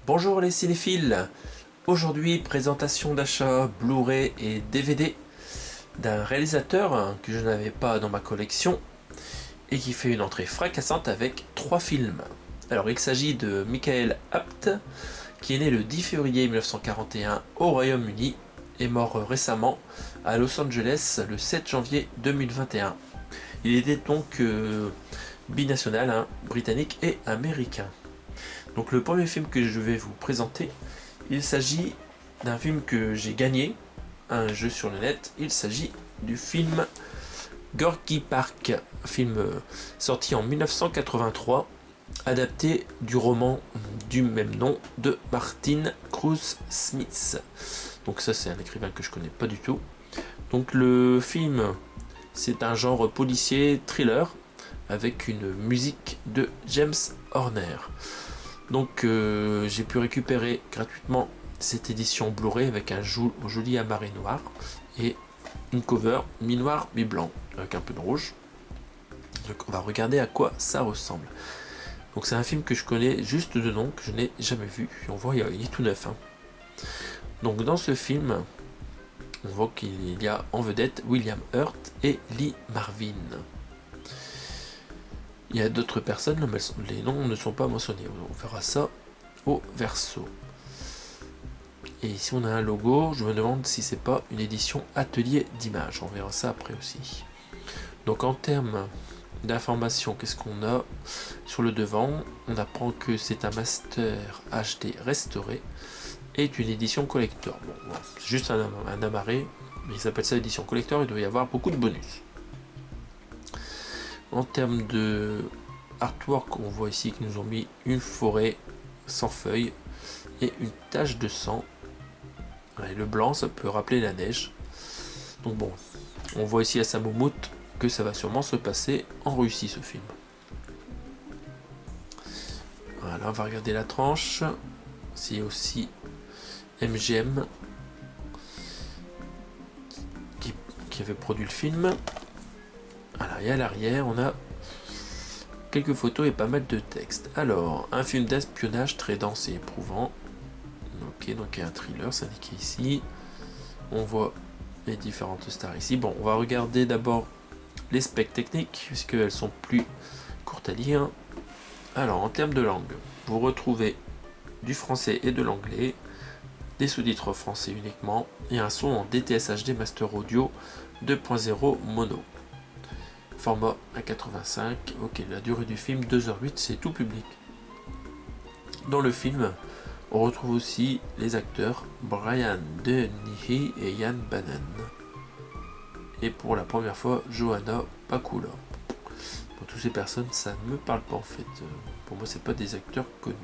Bonjour les cinéphiles. Aujourd'hui, présentation d'achat Blu-ray et DVD d'un réalisateur que je n'avais pas dans ma collection et qui fait une entrée fracassante avec 3 films. Alors il s'agit de Michael Apted, qui est né le 10 février 1941 au Royaume-Uni et mort récemment à Los Angeles le 7 janvier 2021. Il était donc binational, britannique et américain. Donc le premier film que je vais vous présenter, il s'agit d'un film que j'ai gagné, un jeu sur le net. Il s'agit du film Gorky Park, film sorti en 1983, adapté du roman du même nom de Martin Cruz Smith. Donc ça c'est un écrivain que je connais pas du tout. Donc le film, c'est un genre policier thriller avec une musique de James Horner. Donc j'ai pu récupérer gratuitement cette édition Blu-ray avec un joli amarré noir et une cover mi-noir mi-blanc avec un peu de rouge. Donc on va regarder à quoi ça ressemble. Donc c'est un film que je connais juste de nom, que je n'ai jamais vu. On voit il est tout neuf. Donc dans ce film, on voit qu'il y a en vedette William Hurt et Lee Marvin. Il y a d'autres personnes, mais les noms ne sont pas mentionnés. On verra ça au verso. Et ici on a un logo, je me demande si c'est pas une édition atelier d'images. On verra ça après aussi. Donc en termes d'informations, qu'est-ce qu'on a sur le devant? On apprend que c'est un master HD restauré et une édition collector. Bon, c'est juste un amarré, mais ils s'appellent ça édition collector, il doit y avoir beaucoup de bonus. En termes de artwork, on voit ici qu'ils nous ont mis une forêt sans feuilles et une tache de sang. Et le blanc, ça peut rappeler la neige. Donc bon, on voit ici à Samoumout que ça va sûrement se passer en Russie, ce film. Voilà, on va regarder la tranche. C'est aussi MGM qui avait produit le film. Alors, et à l'arrière, on a quelques photos et pas mal de texte. Alors, un film d'espionnage très dense et éprouvant. Ok, donc il y a un thriller, c'est indiqué ici. On voit les différentes stars ici. Bon, on va regarder d'abord les specs techniques, puisqu'elles sont plus courtes à lire. Alors, en termes de langue, vous retrouvez du français et de l'anglais, des sous-titres français uniquement, et un son en DTS HD Master Audio 2.0 mono. Format A85, ok, la durée du film 2h08, c'est tout public. Dans le film, on retrouve aussi les acteurs Brian Dennehy et Ian Bannon. Et pour la première fois, Joanna Pakula. Pour toutes ces personnes, ça ne me parle pas en fait. Pour moi, c'est pas des acteurs connus.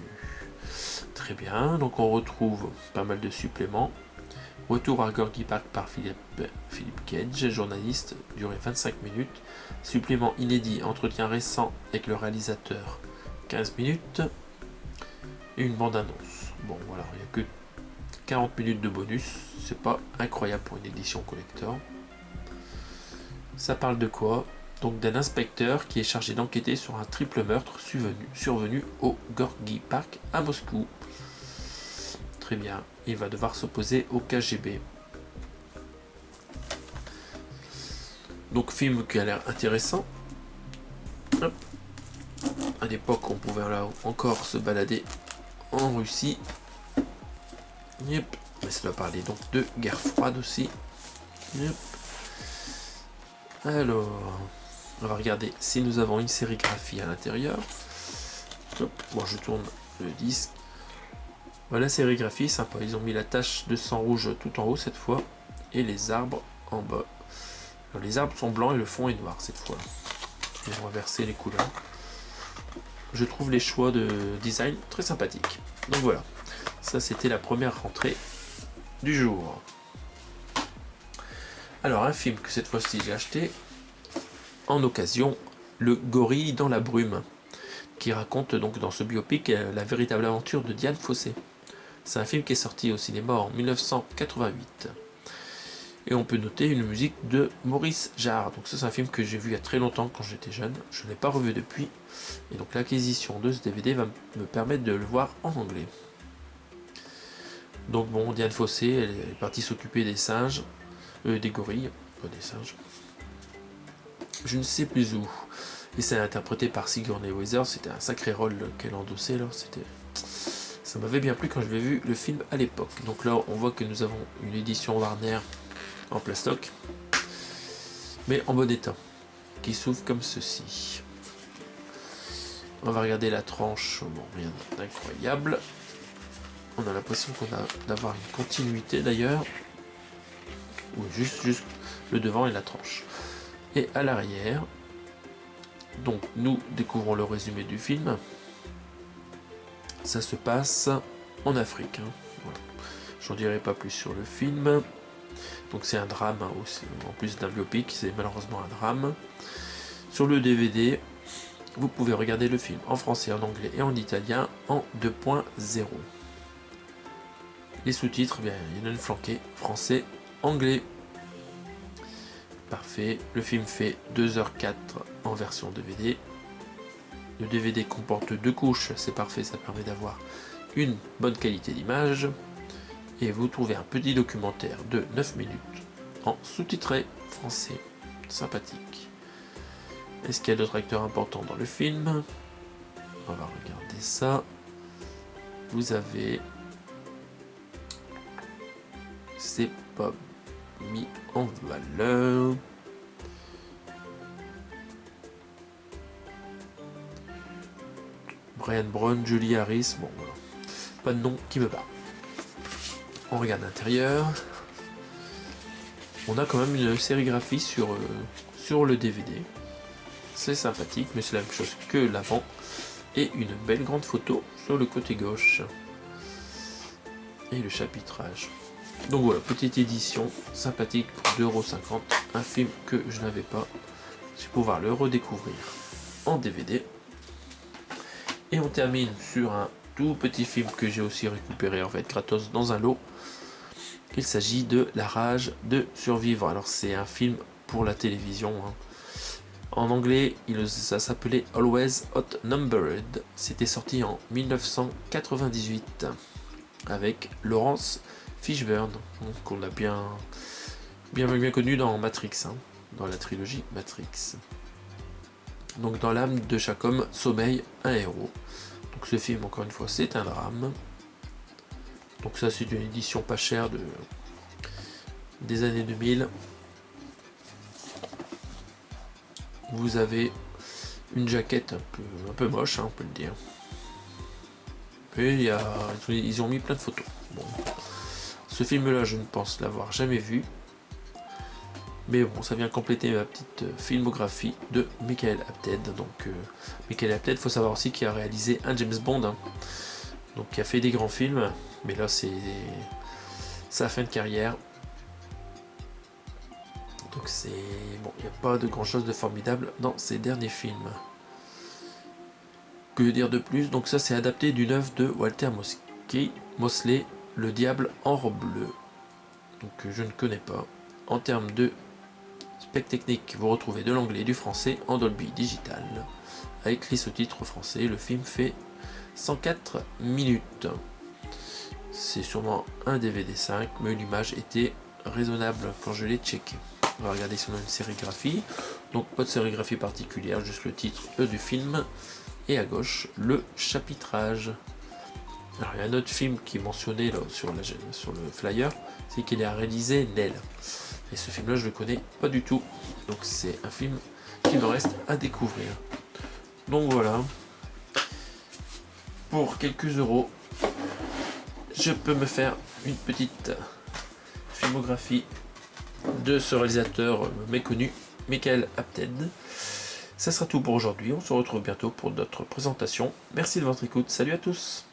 Très bien, donc on retrouve pas mal de suppléments. Retour à Gorky Park par Philip Cage, journaliste, durée 25 minutes. Supplément inédit, entretien récent avec le réalisateur, 15 minutes. Et une bande-annonce. Bon, voilà, il n'y a que 40 minutes de bonus. C'est pas incroyable pour une édition collector. Ça parle de quoi? Donc d'un inspecteur qui est chargé d'enquêter sur un triple meurtre survenu au Gorky Park à Moscou. Très bien, il va devoir s'opposer au KGB. Donc film qui a l'air intéressant. Hop. À l'époque, on pouvait là encore se balader en Russie. Yep. Mais ça doit parler donc de guerre froide aussi. Yep. Alors, on va regarder si nous avons une sérigraphie à l'intérieur. Bon, je tourne le disque. Voilà, la sérigraphie, sympa. Ils ont mis la tache de sang rouge tout en haut cette fois et les arbres en bas. Alors, les arbres sont blancs et le fond est noir cette fois. Ils vont inverser les couleurs. Je trouve les choix de design très sympathiques. Donc voilà, ça c'était la première rentrée du jour. Alors un film que cette fois-ci j'ai acheté en occasion, Le Gorille dans la brume, qui raconte donc dans ce biopic la véritable aventure de Dian Fossey. C'est un film qui est sorti au cinéma en 1988. Et on peut noter une musique de Maurice Jarre. Donc ça c'est un film que j'ai vu il y a très longtemps quand j'étais jeune. Je ne l'ai pas revu depuis. Et donc l'acquisition de ce DVD va me permettre de le voir en anglais. Donc bon, Diane Fossé, elle est partie s'occuper des singes, des gorilles, pas des singes. Je ne sais plus où. Et c'est interprété par Sigourney Weaver, c'était un sacré rôle qu'elle endossait là, ça m'avait bien plu quand j'avais vu le film à l'époque. Donc là, on voit que nous avons une édition Warner en plastoc, mais en bon état, qui s'ouvre comme ceci. On va regarder la tranche, bon, rien d'incroyable. On a l'impression d'avoir une continuité d'ailleurs, ou juste le devant et la tranche. Et à l'arrière, donc nous découvrons le résumé du film. Ça se passe en Afrique. Voilà. J'en dirai pas plus sur le film. Donc c'est un drame, en plus d'un biopic, c'est malheureusement un drame. Sur le DVD, vous pouvez regarder le film en français, en anglais et en italien en 2.0. Les sous-titres, bien, il y en a une flanquée, français, anglais. Parfait. Le film fait 2h04 en version DVD. Le DVD comporte 2 couches, c'est parfait, ça permet d'avoir une bonne qualité d'image. Et vous trouvez un petit documentaire de 9 minutes en sous-titré français. Sympathique. Est-ce qu'il y a d'autres acteurs importants dans le film? On va regarder ça. Vous avez... C'est pas mis en valeur. Brian Brown, Julie Harris, bon voilà. Pas de nom qui me bat. On regarde l'intérieur. On a quand même une sérigraphie sur le DVD. C'est sympathique, mais c'est la même chose que l'avant. Et une belle grande photo sur le côté gauche. Et le chapitrage. Donc voilà, petite édition sympathique pour 2,50 €. Un film que je n'avais pas. Je vais pouvoir le redécouvrir en DVD. Et on termine sur un tout petit film que j'ai aussi récupéré en fait gratos dans un lot. Il s'agit de La Rage de survivre. Alors c'est un film pour la télévision. En anglais, ça s'appelait Always Outnumbered. C'était sorti en 1998 avec Laurence Fishburne, qu'on a bien connu dans Matrix, dans la trilogie Matrix. Donc dans l'âme de chaque homme sommeille un héros. Donc ce film, encore une fois, c'est un drame. Donc ça, c'est une édition pas chère des années 2000. Vous avez une jaquette un peu moche, on peut le dire. Et ils ont mis plein de photos. Bon. Ce film-là, je ne pense l'avoir jamais vu. Mais bon, ça vient compléter ma petite filmographie de Michael Apted. Donc, Michael Apted, il faut savoir aussi qu'il a réalisé un James Bond. Donc, qui a fait des grands films. Mais là, c'est sa fin de carrière. Donc, bon, il n'y a pas de grand chose de formidable dans ces derniers films. Que dire de plus? Donc, ça, c'est adapté d'une œuvre de Walter Mosley, Le Diable en robe bleue. Donc, je ne connais pas. En termes de spec technique, vous retrouvez de l'anglais et du français en Dolby Digital. Avec les sous-titres français, le film fait 104 minutes. C'est sûrement un DVD 5, mais l'image était raisonnable quand je l'ai checké. On va regarder si on a une sérigraphie. Donc pas de sérigraphie particulière, juste le titre du film. Et à gauche, le chapitrage. Alors il y a un autre film qui est mentionné là, sur le flyer, c'est qu'il a réalisé Nell. Et ce film-là, je le connais pas du tout. Donc c'est un film qui me reste à découvrir. Donc voilà. Pour quelques euros, je peux me faire une petite filmographie de ce réalisateur méconnu, Michael Apted. Ça sera tout pour aujourd'hui. On se retrouve bientôt pour d'autres présentations. Merci de votre écoute. Salut à tous.